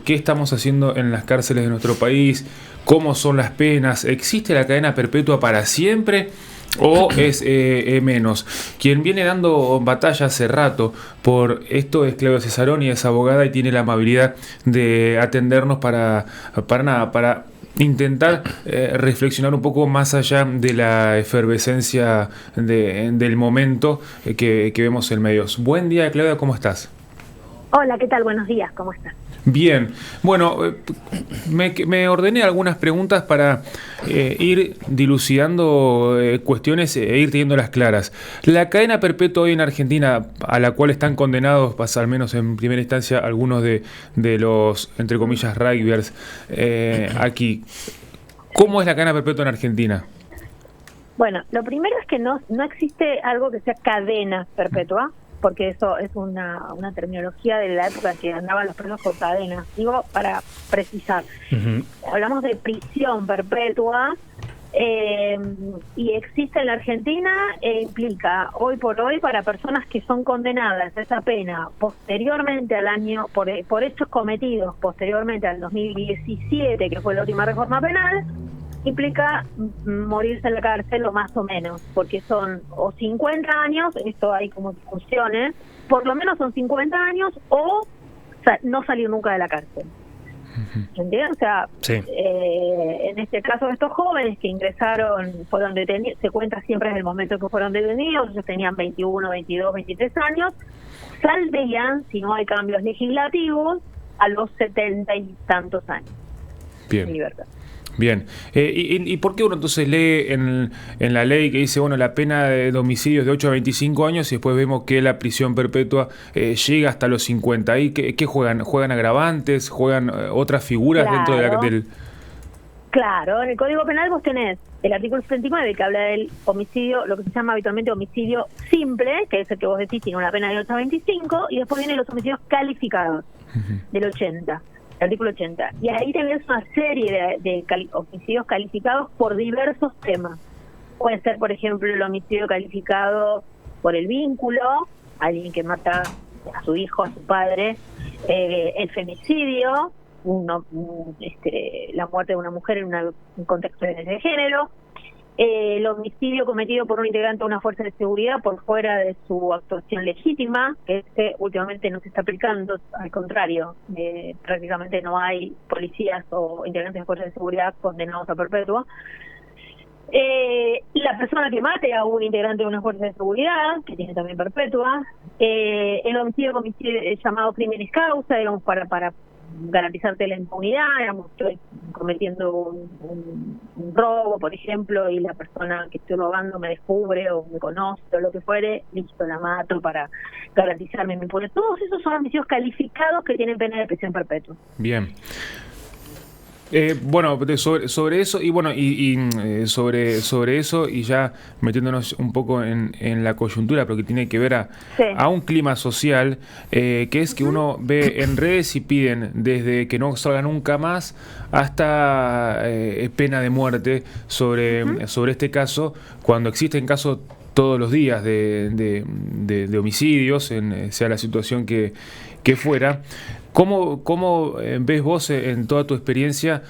¿Qué estamos haciendo en las cárceles de nuestro país? ¿Cómo son las penas? ¿Existe la cadena perpetua para siempre o es menos? Quien viene dando batalla hace rato por esto es Claudia Cesaroni, es abogada y tiene la amabilidad de atendernos para intentar reflexionar un poco más allá de la efervescencia del momento que vemos en medios. Buen día, Claudia, ¿cómo estás? Hola, ¿qué tal? Buenos días, ¿cómo estás? Bien, bueno, me ordené algunas preguntas para ir dilucidando cuestiones e ir teniéndolas claras. La cadena perpetua hoy en Argentina, a la cual están condenados, pasa al menos en primera instancia, algunos de los, entre comillas, rugbyers aquí. ¿Cómo es la cadena perpetua en Argentina? Bueno, lo primero es que no existe algo que sea cadena perpetua, porque eso es una terminología de la época que andaban los presos con cadenas. Digo, para precisar, hablamos de prisión perpetua y existe en la Argentina e implica hoy por hoy para personas que son condenadas a esa pena posteriormente al año, por hechos cometidos posteriormente al 2017, que fue la última reforma penal, implica morirse en la cárcel o más o menos, porque son o 50 años, esto hay como discusiones, por lo menos son 50 años o no salir nunca de la cárcel. ¿Entiendes? O sea, sí. En este caso de estos jóvenes que ingresaron, fueron detenidos, se cuenta siempre desde el momento que fueron detenidos, ellos tenían 21, 22, 23 años, saldrían, si no hay cambios legislativos, a los 70 y tantos años. Bien. En libertad. Bien. ¿Y por qué uno entonces lee en la ley que dice, bueno, la pena de homicidio es de 8 a 25 años y después vemos que la prisión perpetua llega hasta los 50? ¿Ahí qué juegan? ¿Juegan agravantes? ¿Juegan otras figuras dentro del...? Claro, en el Código Penal vos tenés el artículo 79 que habla del homicidio, lo que se llama habitualmente homicidio simple, que es el que vos decís tiene una pena de 8 a 25, y después vienen los homicidios calificados del 80. El artículo 80. Y ahí tenés una serie de homicidios calificados por diversos temas. Puede ser, por ejemplo, el homicidio calificado por el vínculo, alguien que mata a su hijo, a su padre, el femicidio, la muerte de una mujer en un contexto de género, el homicidio cometido por un integrante de una fuerza de seguridad por fuera de su actuación legítima, que últimamente no se está aplicando, al contrario, prácticamente no hay policías o integrantes de fuerzas de seguridad condenados a perpetua. La persona que mate a un integrante de una fuerza de seguridad, que tiene también perpetua, el homicidio llamado crímenes causa, digamos, para garantizarte la impunidad, digamos, estoy cometiendo un robo, por ejemplo, y la persona que estoy robando me descubre o me conoce o lo que fuere, listo, la mato para garantizarme mi impunidad. Todos esos son homicidios calificados que tienen pena de prisión perpetua. Bien. Bueno, sobre eso y bueno sobre eso y ya metiéndonos un poco en la coyuntura, pero que tiene que ver a un clima social que es que uno ve en redes y piden desde que no salga nunca más hasta pena de muerte sobre este caso, cuando existen casos todos los días de homicidios, sea la situación que fuera. ¿Cómo ves vos en toda tu experiencia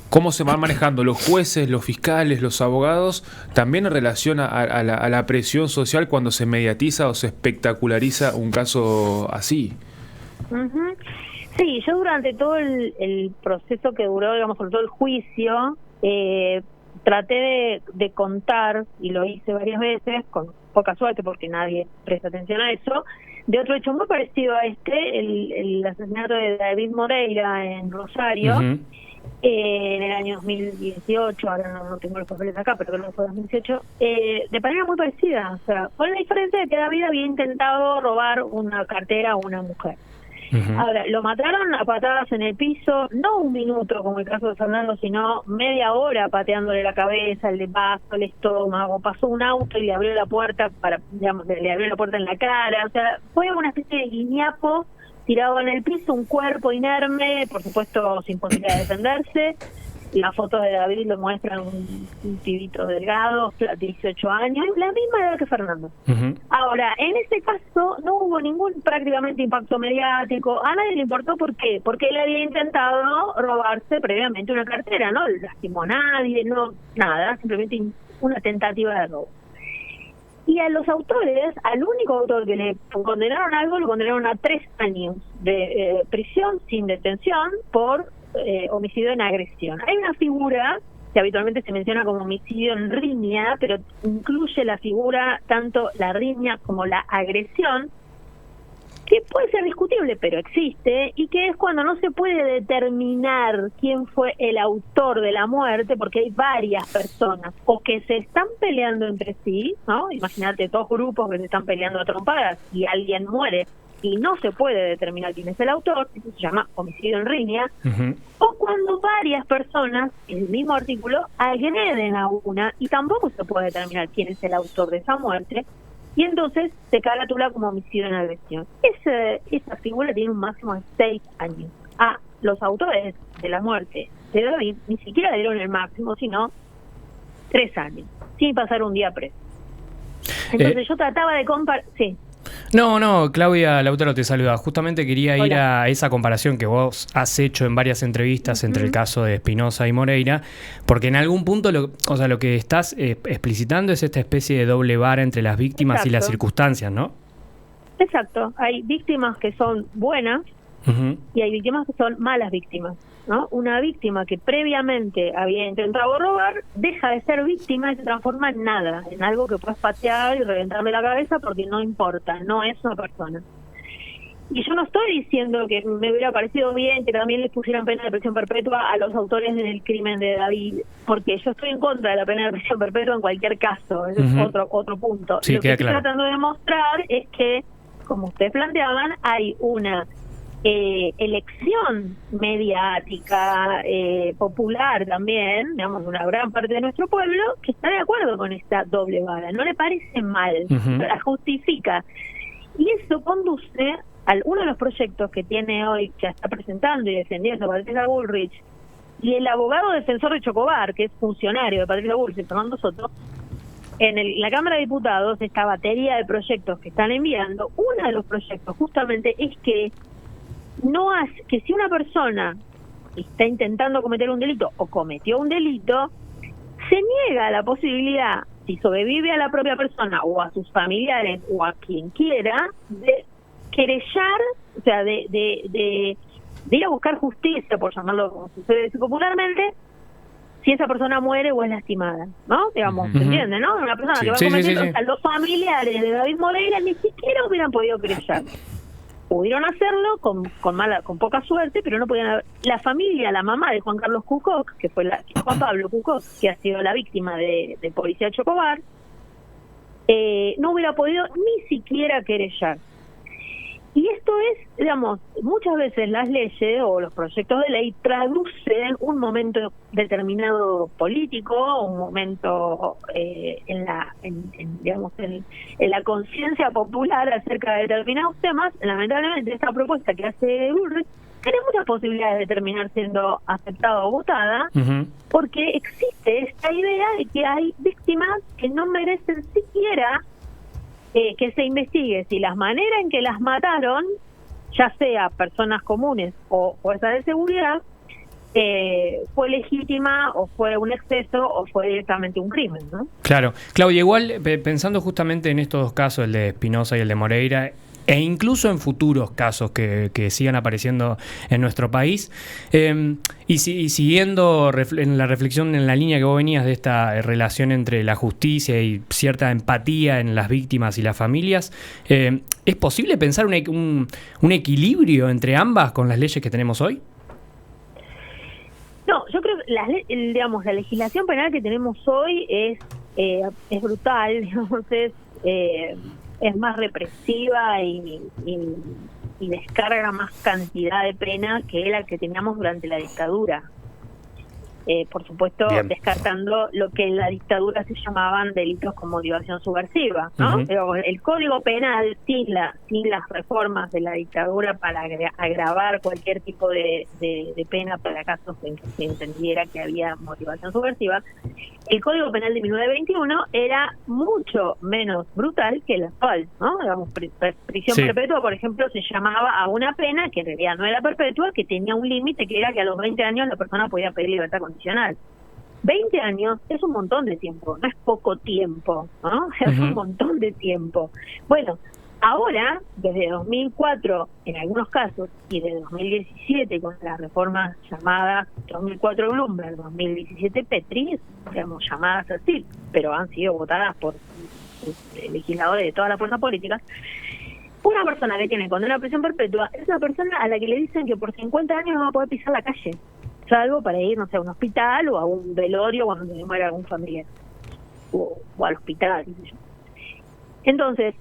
cómo se van manejando los jueces, los fiscales, los abogados, también en relación a la presión social cuando se mediatiza o se espectaculariza un caso así? Sí, yo durante todo el proceso que duró, digamos, sobre todo el juicio, traté de contar, y lo hice varias veces, con poca suerte porque nadie presta atención a eso, de otro hecho muy parecido a el asesinato de David Moreira en Rosario, en el año 2018, ahora no tengo los papeles acá, pero creo que fue 2018, de manera muy parecida, o sea, con la diferencia de que David había intentado robar una cartera a una mujer. Ahora, lo mataron a patadas en el piso, no un minuto como el caso de Fernando, sino media hora pateándole la cabeza, el vaso, el estómago, pasó un auto y le abrió la puerta le abrió la puerta en la cara, o sea, fue una especie de guiñapo tirado en el piso, un cuerpo inerme, por supuesto sin posibilidad de defenderse, la foto de David lo muestran un pibito delgado, 18 años, la misma edad que Fernando. Ahora, en ese caso no hubo ningún prácticamente impacto mediático, a nadie le importó. ¿Por qué? Porque él había intentado robarse previamente una cartera, no lastimó a nadie, no nada, simplemente una tentativa de robo. Y a los autores, al único autor que le condenaron algo, lo condenaron a 3 años de prisión sin detención por homicidio en agresión. Hay una figura que habitualmente se menciona como homicidio en riña, pero incluye la figura tanto la riña como la agresión, que puede ser discutible, pero existe, y que es cuando no se puede determinar quién fue el autor de la muerte, porque hay varias personas, o que se están peleando entre sí, ¿no? Imagínate 2 grupos que se están peleando a trompadas y alguien muere y no se puede determinar quién es el autor, eso se llama homicidio en riña, o cuando varias personas, en el mismo artículo, agreden a una y tampoco se puede determinar quién es el autor de esa muerte, y entonces se caratula como homicidio en agresión. Esa figura tiene un máximo de 6 años. A los autores de la muerte de David ni siquiera le dieron el máximo, sino 3 años, sin pasar un día preso. Entonces yo trataba de comparar... Sí. No, Claudia Lautaro te saluda. Justamente quería ir a esa comparación que vos has hecho en varias entrevistas entre el caso de Espinosa y Moreira, porque en algún punto lo que estás explicitando es esta especie de doble vara entre las víctimas y las circunstancias, ¿no? Exacto. Hay víctimas que son buenas y hay víctimas que son malas víctimas, ¿no? Una víctima que previamente había intentado robar deja de ser víctima y se transforma en nada, en algo que puedes patear y reventarle la cabeza porque no importa, no es una persona. Y yo no estoy diciendo que me hubiera parecido bien que también les pusieran pena de prisión perpetua a los autores del crimen de David, porque yo estoy en contra de la pena de prisión perpetua en cualquier caso. Ese es otro punto. Sí, lo que estoy claro. tratando de demostrar es que, como ustedes planteaban, hay una elección mediática, popular también, digamos, una gran parte de nuestro pueblo, que está de acuerdo con esta doble vara, no le parece mal, la justifica. Y eso conduce a uno de los proyectos que tiene hoy, que está presentando y defendiendo Patricia Bullrich, y el abogado defensor de Chocobar, que es funcionario de Patricia Bullrich, Fernando Soto, en la Cámara de Diputados, esta batería de proyectos que están enviando, uno de los proyectos justamente es que que si una persona está intentando cometer un delito o cometió un delito, se niega la posibilidad, si sobrevive a la propia persona o a sus familiares o a quien quiera, de querellar, o sea, de ir a buscar justicia, por llamarlo como sucede popularmente, si esa persona muere o es lastimada, ¿no? Digamos, ¿se entiende, no? Una persona que va a cometer, o sea, los familiares de David Moreira ni siquiera hubieran podido querellar. Pudieron hacerlo con poca suerte, pero no podían haber. La familia, la mamá de Juan Carlos Cucoc, que fue Juan Pablo Cucoc, que ha sido la víctima de Policía Chocobar, no hubiera podido ni siquiera querellar. Y esto es, digamos, muchas veces las leyes o los proyectos de ley traducen un momento determinado político, un momento en la conciencia popular acerca de determinados temas. Lamentablemente esta propuesta que hace Bullrich tiene muchas posibilidades de terminar siendo aceptada o votada, porque existe esta idea de que hay víctimas que no merecen siquiera que se investigue si las maneras en que las mataron, ya sea personas comunes o fuerzas de seguridad, fue legítima o fue un exceso o fue directamente un crimen, ¿no? Claro. Claudia, igual pensando justamente en estos dos casos, el de Espinosa y el de Moreira, e incluso en futuros casos que sigan apareciendo en nuestro país, y siguiendo en la reflexión en la línea que vos venías de esta relación entre la justicia y cierta empatía en las víctimas y las familias, ¿es posible pensar un equilibrio entre ambas con las leyes que tenemos hoy? No, yo creo que la legislación penal que tenemos hoy es brutal, digamos, es más represiva y descarga más cantidad de pena que la que teníamos durante la dictadura. por supuesto, descartando lo que en la dictadura se llamaban delitos con motivación subversiva, ¿no? Pero el Código Penal, sin las reformas de la dictadura para agravar cualquier tipo de pena para casos en que se entendiera que había motivación subversiva, el Código Penal de 1921 era mucho menos brutal que el actual, ¿no? Digamos, prisión perpetua, por ejemplo, se llamaba a una pena que en realidad no era perpetua, que tenía un límite que era que a los 20 años la persona podía pedir libertad condicional. 20 años es un montón de tiempo, no es poco tiempo, ¿no? Es un montón de tiempo. Bueno, ahora, desde 2004, en algunos casos, y desde 2017, con las reformas llamadas 2004 Bloomberg, 2017 Petri, digamos, llamadas así, pero han sido votadas por legisladores de todas las fuerzas políticas, una persona que tiene condena a prisión perpetua es una persona a la que le dicen que por 50 años no va a poder pisar la calle, salvo para ir, no sé, a un hospital o a un velorio cuando se muera algún familiar, o al hospital, qué sé yo. Entonces,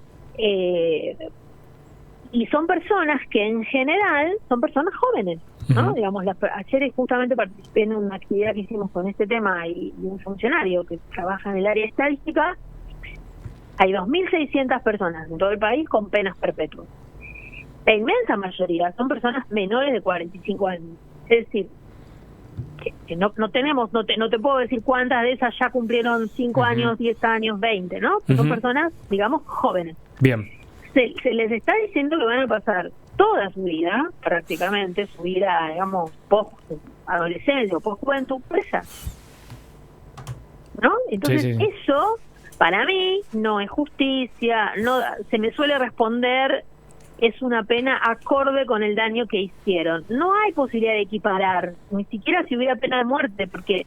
y son personas que en general son personas jóvenes, ¿no? Digamos, ayer justamente participé en una actividad que hicimos con este tema y un funcionario que trabaja en el área estadística. Hay 2.600 personas en todo el país con penas perpetuas. La inmensa mayoría son personas menores de 45 años. Es decir, que no te puedo decir cuántas de esas ya cumplieron 5 años, 10 años, 20, ¿no? Son personas, digamos, jóvenes. Bien. Se les está diciendo que van a pasar toda su vida, prácticamente, su vida, digamos, post-adolescencia o post-juventud, presa, ¿no? Entonces, eso, para mí, no es justicia, no se me suele responder, es una pena acorde con el daño que hicieron. No hay posibilidad de equiparar, ni siquiera si hubiera pena de muerte, porque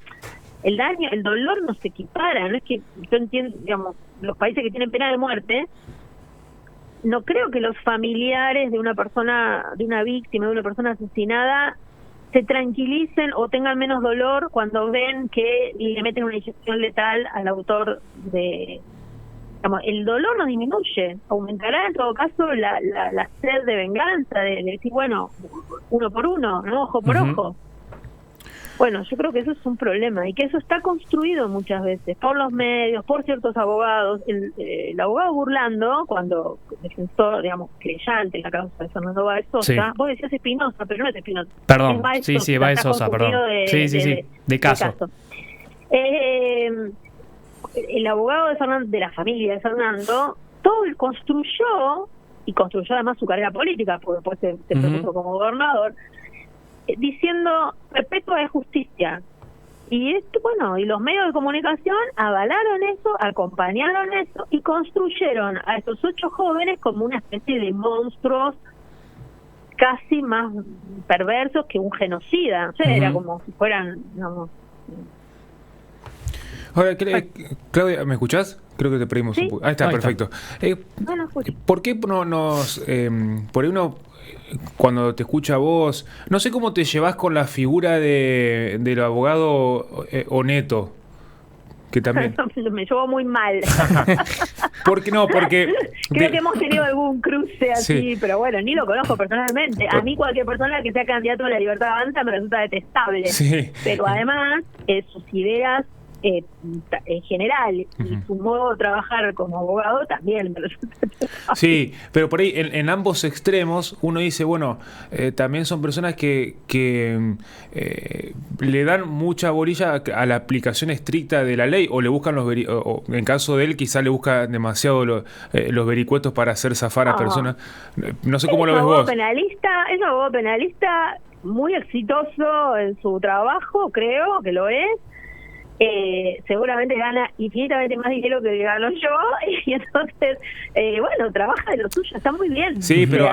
el dolor no se equipara. No es que yo entiendo, digamos, los países que tienen pena de muerte, no creo que los familiares de una persona, de una víctima, de una persona asesinada, se tranquilicen o tengan menos dolor cuando ven que le meten una inyección letal al autor de... Digamos, el dolor no disminuye, aumentará en todo caso la sed de venganza, de decir, bueno, uno por uno, ¿no? Ojo por ojo. Bueno, yo creo que eso es un problema y que eso está construido muchas veces por los medios, por ciertos abogados. El abogado Burlando, cuando defensor, digamos, creyente en la causa de Fernando Báez Sosa, vos decías Espinosa, pero no es Espinosa. Perdón, es Báez sí, Sosa, Báez Sosa, perdón. De caso. El abogado de la familia de Fernando, construyó además su carrera política, porque después se propuso como gobernador, diciendo perpetua es justicia. Y y los medios de comunicación avalaron eso, acompañaron eso y construyeron a estos 8 jóvenes como una especie de monstruos casi más perversos que un genocida. O sea, era como si fueran, digamos... Ahora, Claudia, ¿me escuchás? Creo que te pedimos un poco. Ahí está, perfecto. ¿Por qué por ahí uno, cuando te escucha a vos, no sé cómo te llevas con la figura del abogado Oneto? Que también... Me llevo muy mal. ¿Por qué no? Porque... Creo que hemos tenido algún cruce así, pero bueno, ni lo conozco personalmente. A mí cualquier persona que sea candidato a la Libertad Avanza me resulta detestable. Sí. Pero además, sus ideas en general y su modo de trabajar como abogado también me resulta detestable. Sí, pero por ahí en ambos extremos uno dice, bueno, también son personas que le dan mucha bolilla a la aplicación estricta de la ley, o le buscan o en caso de él quizá le busca demasiado los vericuetos para hacer zafar a personas. No sé cómo lo ves vos. Es un abogado penalista muy exitoso en su trabajo, creo que lo es. Seguramente gana infinitamente más dinero que gano yo, y entonces trabaja de lo suyo, está muy bien. Sí, pero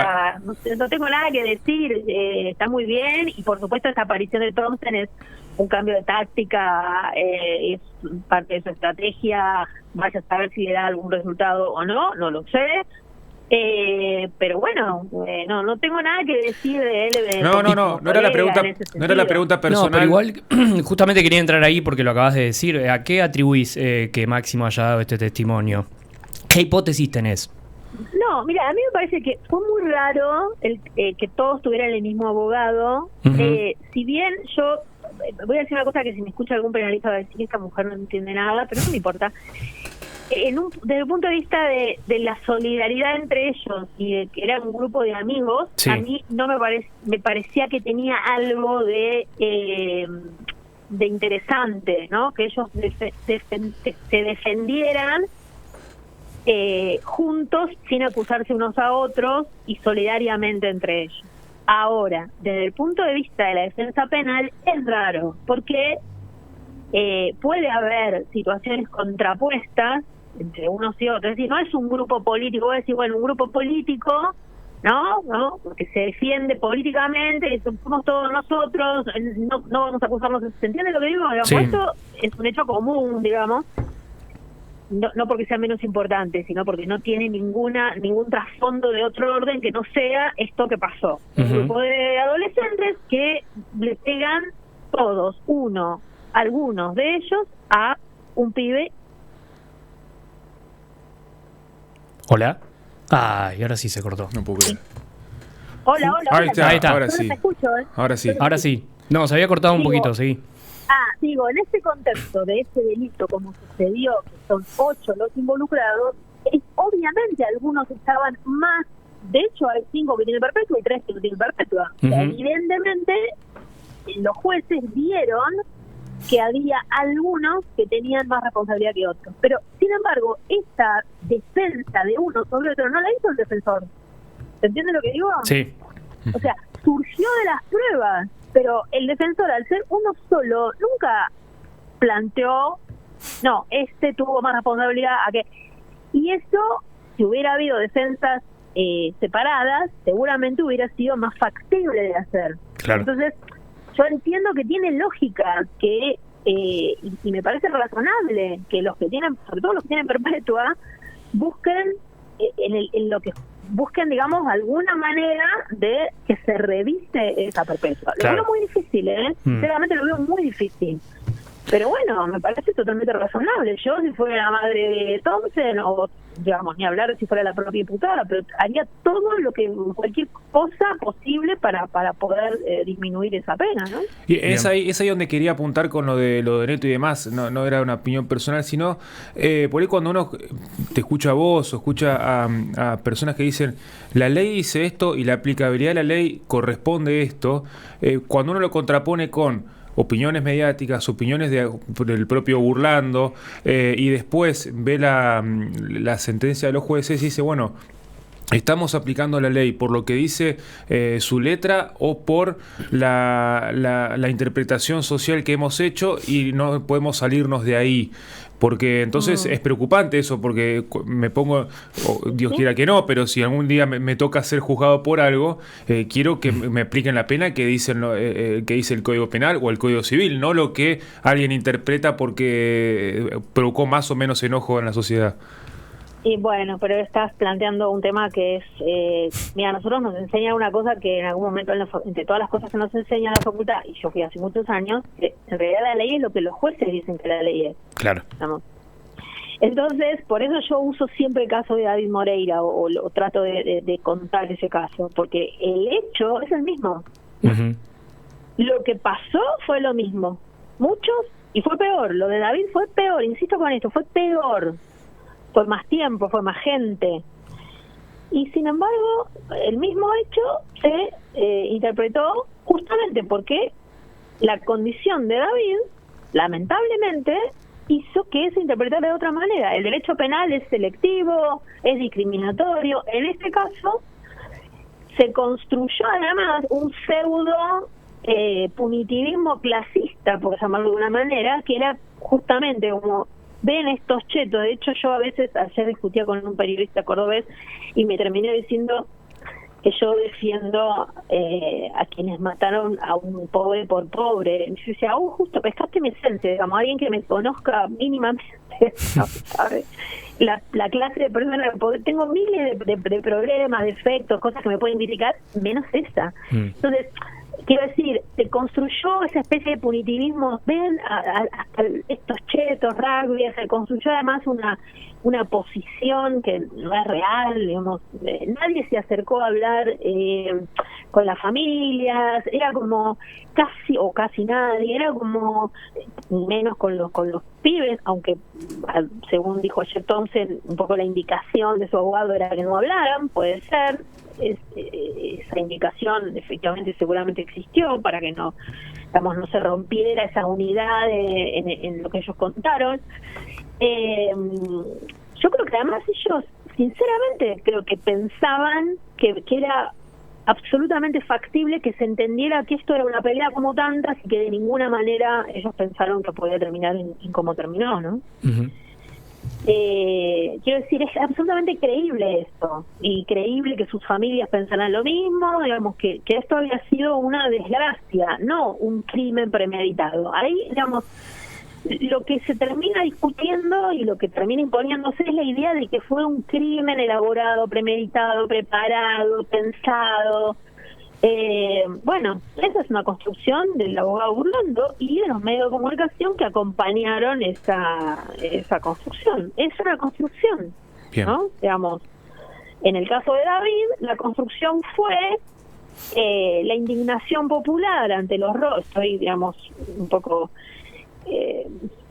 no tengo nada que decir, está muy bien, y por supuesto esta aparición de Thompson es un cambio de táctica, es parte de su estrategia. Vaya a saber si le da algún resultado o no lo sé. Pero bueno, no tengo nada que decir de él. No era la pregunta personal. No, pero igual, justamente quería entrar ahí porque lo acabas de decir. ¿A qué atribuís que Máximo haya dado este testimonio? ¿Qué hipótesis tenés? No, mira, a mí me parece que fue muy raro que todos tuvieran el mismo abogado. Si bien yo voy a decir una cosa que si me escucha algún penalista va a decir, esta mujer no entiende nada, pero no me importa. Desde el punto de vista de la solidaridad entre ellos y de que era un grupo de amigos, sí. A mí no me parecía que tenía algo de interesante, ¿no? Que ellos se defendieran juntos, sin acusarse unos a otros y solidariamente entre ellos. Ahora, desde el punto de vista de la defensa penal, es raro, porque puede haber situaciones contrapuestas entre unos y otros. Es decir, no es un grupo político, voy a decir, bueno, un grupo político, ¿no? Que se defiende políticamente, somos todos nosotros, no vamos a acusarnos. ¿Se entiende lo que digo? Digamos, sí. Esto es un hecho común, digamos. No porque sea menos importante, sino porque no tiene ningún trasfondo de otro orden que no sea esto que pasó. Un grupo de adolescentes que le pegan todos, algunos de ellos, a un pibe. Hola. Y ahora sí se cortó. No puedo creer. Hola. Ahí está. Ahora Yo sí. no te escucho, ¿eh? Ahora sí. No, se había cortado un poquito, sí. Digo, en este contexto de este delito, como sucedió, que son 8 los involucrados, obviamente algunos estaban más, de hecho hay 5 que tienen perpetua y 3 que no tienen perpetua. O sea, evidentemente los jueces vieron que había algunos que tenían más responsabilidad que otros. Pero, sin embargo, esta defensa de uno sobre otro no la hizo el defensor. ¿Se entiende lo que digo? Sí. O sea, surgió de las pruebas, pero el defensor, al ser uno solo, nunca planteó, no, tuvo más responsabilidad a que... Y eso, si hubiera habido defensas separadas, seguramente hubiera sido más factible de hacer. Claro. Entonces, yo entiendo que tiene lógica que y me parece razonable que los que tienen, sobre todo los que tienen perpetua, busquen busquen, digamos, alguna manera de que se revise esa perpetua. Claro. Lo veo muy difícil, sinceramente lo veo muy difícil. Pero bueno, me parece totalmente razonable. Yo, si fuera la madre de Thompson, o digamos, ni hablar si fuera la propia imputada, pero haría todo cualquier cosa posible para poder disminuir esa pena, ¿no? Y es ahí donde quería apuntar con lo de Neto y demás. No era una opinión personal, sino por ahí cuando uno te escucha a vos o escucha a personas que dicen la ley dice esto y la aplicabilidad de la ley corresponde esto, cuando uno lo contrapone con opiniones mediáticas, opiniones del propio Burlando, y después ve la sentencia de los jueces y dice, bueno, estamos aplicando la ley por lo que dice su letra o por la interpretación social que hemos hecho y no podemos salirnos de ahí. Porque entonces es preocupante eso, porque me pongo, Dios quiera que no, pero si algún día me toca ser juzgado por algo, quiero que me apliquen la pena que dice el Código Penal o el Código Civil, no lo que alguien interpreta porque provocó más o menos enojo en la sociedad. Y bueno, pero estás planteando un tema que es, mira, a nosotros nos enseñan una cosa que en algún momento, entre todas las cosas que nos enseñan en la facultad, y yo fui hace muchos años, que en realidad la ley es lo que los jueces dicen que la ley es. Claro. ¿Estamos? Entonces, por eso yo uso siempre el caso de David Moreira, o trato de contar ese caso, porque el hecho es el mismo. Lo que pasó fue lo mismo. Muchos, y fue peor, lo de David fue peor, insisto con esto, fue peor. Fue más tiempo, fue más gente. Y sin embargo, el mismo hecho se interpretó justamente porque la condición de David, lamentablemente, hizo que se interpretara de otra manera. El derecho penal es selectivo, es discriminatorio. En este caso, se construyó además un pseudo punitivismo clasista, por llamarlo de una manera, que era justamente como... ven estos chetos. De hecho, yo a veces, ayer discutía con un periodista cordobés y me terminé diciendo que yo defiendo a quienes mataron a un pobre por pobre. Y yo decía, justo pescaste mi esencia, digamos, alguien que me conozca mínimamente, ¿sabes? La clase de persona, tengo miles de problemas, defectos, cosas que me pueden criticar, menos esa. Entonces, quiero decir, se construyó esa especie de punitivismo, ven hasta estos chetos, rugby, se construyó además una posición que no es real, digamos, nadie se acercó a hablar con las familias, era como casi nadie, era como menos con los pibes, aunque según dijo ayer Thompson, un poco la indicación de su abogado era que no hablaran, puede ser, esa indicación efectivamente seguramente existió para que no se rompiera esa unidad en lo que ellos contaron. Yo creo que además ellos, sinceramente, creo que pensaban que era absolutamente factible que se entendiera que esto era una pelea como tantas y que de ninguna manera ellos pensaron que podía terminar en cómo terminó, ¿no? Uh-huh. Quiero decir, es absolutamente creíble esto, y creíble que sus familias pensaran lo mismo, digamos, que esto había sido una desgracia, no un crimen premeditado. Ahí, digamos, lo que se termina discutiendo y lo que termina imponiéndose es la idea de que fue un crimen elaborado, premeditado, preparado, pensado. Bueno, esa es una construcción del abogado Burlando y de los medios de comunicación que acompañaron esa construcción. Es una construcción, bien, ¿no? Digamos, en el caso de David, la construcción fue la indignación popular ante los robos. Estoy, digamos, un poco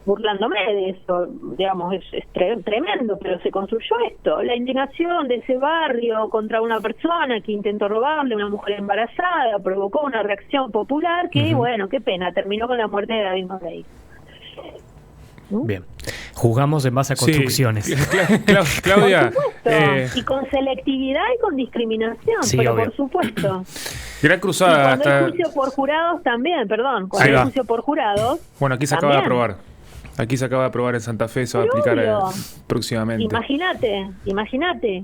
burlándome de eso, digamos, es tremendo, pero se construyó esto, la indignación de ese barrio contra una persona que intentó robarle a una mujer embarazada, provocó una reacción popular que, bueno, qué pena, terminó con la muerte de David Moreira. Bien, juzgamos en base a construcciones. Sí. Claudia, y con selectividad y con discriminación, sí, pero obvio. por supuesto. Gran Cruzada. Y cuando hasta... hay juicio por jurados también, cuando hay juicio por jurados. Bueno, aquí se acaba de aprobar. Aquí se acaba de aprobar en Santa Fe, se va a aplicar próximamente. Imagínate.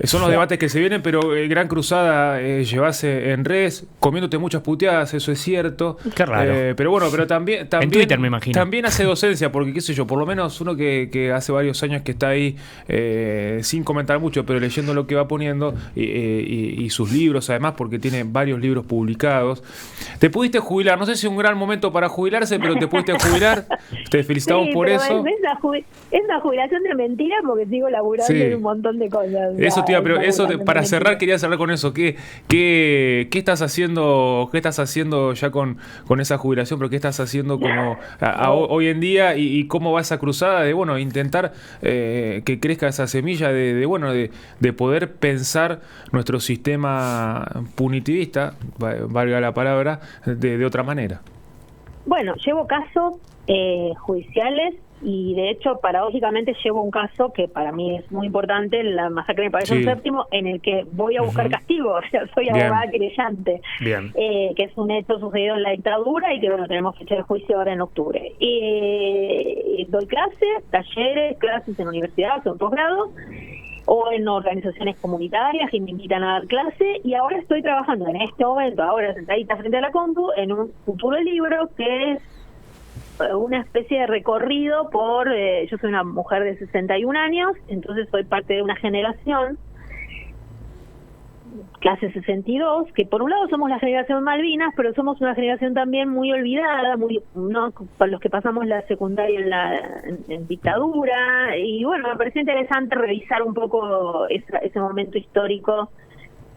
Son los debates que se vienen, pero Gran Cruzada llevase en redes, comiéndote muchas puteadas, eso es cierto. Qué raro. Pero bueno, pero también en Twitter, me imagino. También hace docencia, porque qué sé yo, por lo menos uno que hace varios años que está ahí sin comentar mucho, pero leyendo lo que va poniendo y sus libros, además, porque tiene varios libros publicados. Te pudiste jubilar, no sé si es un gran momento para jubilarse, pero te pudiste jubilar. Te felicitamos por eso. Es una jubilación de mentira porque sigo laburando en un montón de cosas. Eso, tía, pero para cerrar, quería cerrar con eso. ¿Qué estás haciendo? ¿Qué estás haciendo ya con esa jubilación? Pero ¿qué estás haciendo como hoy en día y cómo va esa cruzada de intentar que crezca esa semilla de poder pensar nuestro sistema punitivista, valga la palabra, de otra manera? Bueno, llevo casos judiciales y de hecho paradójicamente llevo un caso que para mí es muy importante, la masacre de Pabellón Séptimo, en el que voy a buscar castigo, o sea, soy abogada querellante, que es un hecho sucedido en la dictadura y que tenemos fecha de juicio ahora en octubre. Doy clases, talleres, clases en universidades o en posgrado o en organizaciones comunitarias que me invitan a dar clase, y ahora estoy trabajando en este momento, ahora sentadita frente a la compu, en un futuro libro que es una especie de recorrido por... yo soy una mujer de 61 años, entonces soy parte de una generación, clase 62, que por un lado somos la generación Malvinas, pero somos una generación también muy olvidada, no para los que pasamos la secundaria en dictadura, y bueno, me pareció interesante revisar un poco ese momento histórico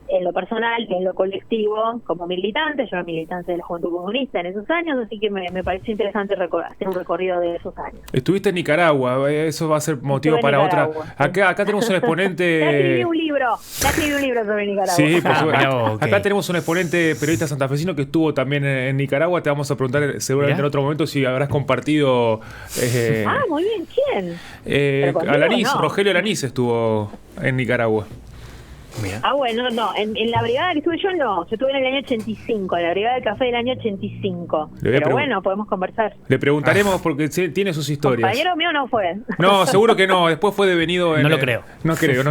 en lo personal y en lo colectivo como militante. Yo era militante de la Juventud Comunista en esos años, así que me pareció interesante hacer un recorrido de esos años. Estuviste en Nicaragua, eso va a ser motivo para otra. Acá tenemos un exponente... Ya escribí un libro sobre Nicaragua. Sí, por supuesto. Acá tenemos un exponente periodista santafesino que estuvo también en Nicaragua. Te vamos a preguntar seguramente en otro momento si habrás compartido... muy bien, ¿quién? Alanís, Rogelio Alanís estuvo en Nicaragua. Mira. Bueno, no, en la brigada que estuve yo estuve en el año 85, en la brigada de café del año 85. Pero bueno, podemos conversar. Le preguntaremos porque tiene sus historias. Compañero mío no fue. No, seguro que no, después fue devenido en... No lo creo. No creo.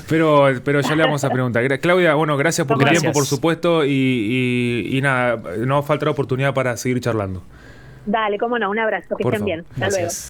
Pero ya le vamos a preguntar. Claudia, bueno, gracias por tu tiempo, por supuesto, y nada, no faltará oportunidad para seguir charlando. Dale, cómo no, un abrazo, que estén bien. Hasta luego.